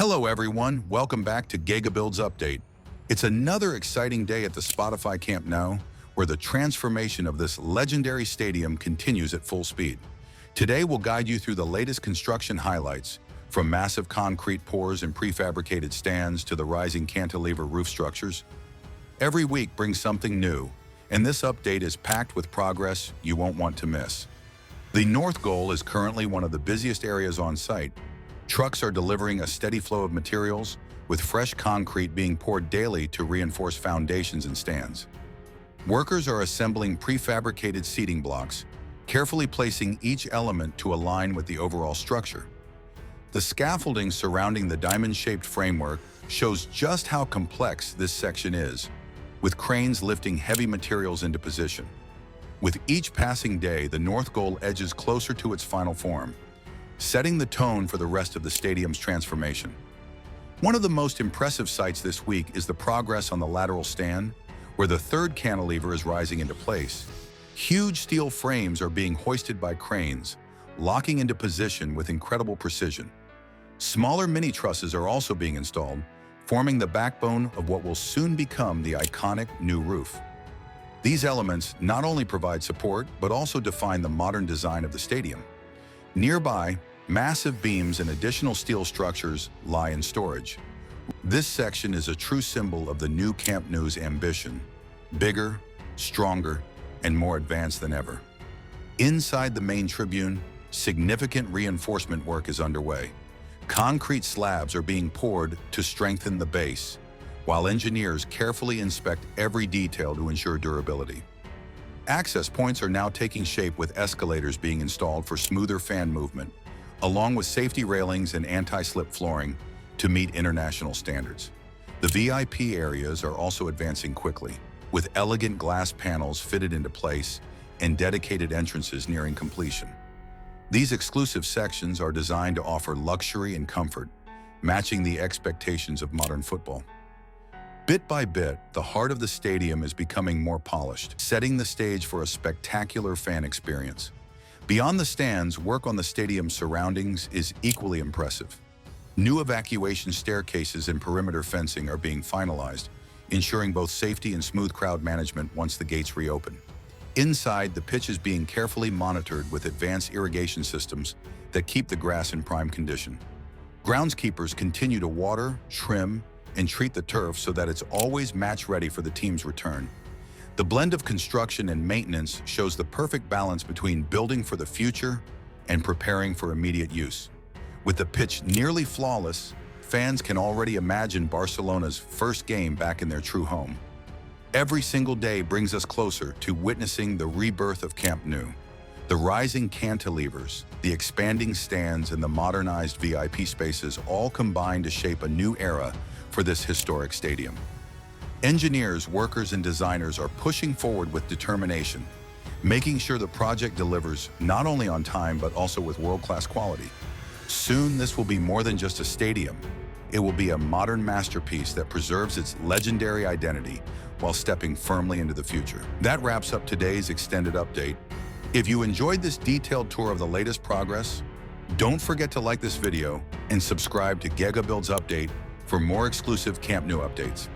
Hello everyone, welcome back to GegaBuilds Update. It's another exciting day at the Spotify Camp Nou, where the transformation of this legendary stadium continues at full speed. Today we'll guide you through the latest construction highlights, from massive concrete pours and prefabricated stands to the rising cantilever roof structures. Every week brings something new, and this update is packed with progress you won't want to miss. The north goal is currently one of the busiest areas on site. Trucks are delivering a steady flow of materials, with fresh concrete being poured daily to reinforce foundations and stands. Workers are assembling prefabricated seating blocks, carefully placing each element to align with the overall structure. The scaffolding surrounding the diamond-shaped framework shows just how complex this section is, with cranes lifting heavy materials into position. With each passing day, the north goal edges closer to its final form, setting the tone for the rest of the stadium's transformation. One of the most impressive sights this week is the progress on the lateral stand, where the third cantilever is rising into place. Huge steel frames are being hoisted by cranes, locking into position with incredible precision. Smaller mini trusses are also being installed, forming the backbone of what will soon become the iconic new roof. These elements not only provide support, but also define the modern design of the stadium. Nearby, massive beams and additional steel structures lie in storage. This section is a true symbol of the new Camp Nou's ambition: bigger, stronger, and more advanced than ever. Inside the main tribune, significant reinforcement work is underway. Concrete slabs are being poured to strengthen the base, while engineers carefully inspect every detail to ensure durability. Access points are now taking shape, with escalators being installed for smoother fan movement, along with safety railings and anti-slip flooring to meet international standards. The VIP areas are also advancing quickly, with elegant glass panels fitted into place and dedicated entrances nearing completion. These exclusive sections are designed to offer luxury and comfort, matching the expectations of modern football. Bit by bit, the heart of the stadium is becoming more polished, setting the stage for a spectacular fan experience. Beyond the stands, work on the stadium's surroundings is equally impressive. New evacuation staircases and perimeter fencing are being finalized, ensuring both safety and smooth crowd management once the gates reopen. Inside, the pitch is being carefully monitored with advanced irrigation systems that keep the grass in prime condition. Groundskeepers continue to water, trim, and treat the turf so that it's always match-ready for the team's return. The blend of construction and maintenance shows the perfect balance between building for the future and preparing for immediate use. With the pitch nearly flawless, fans can already imagine Barcelona's first game back in their true home. Every single day brings us closer to witnessing the rebirth of Camp Nou. The rising cantilevers, the expanding stands, and the modernized VIP spaces all combine to shape a new era for this historic stadium. Engineers, workers, and designers are pushing forward with determination, making sure the project delivers not only on time but also with world-class quality. Soon, this will be more than just a stadium. It will be a modern masterpiece that preserves its legendary identity while stepping firmly into the future. That wraps up today's extended update. If you enjoyed this detailed tour of the latest progress, don't forget to like this video and subscribe to GegaBuilds Update for more exclusive Camp Nou updates.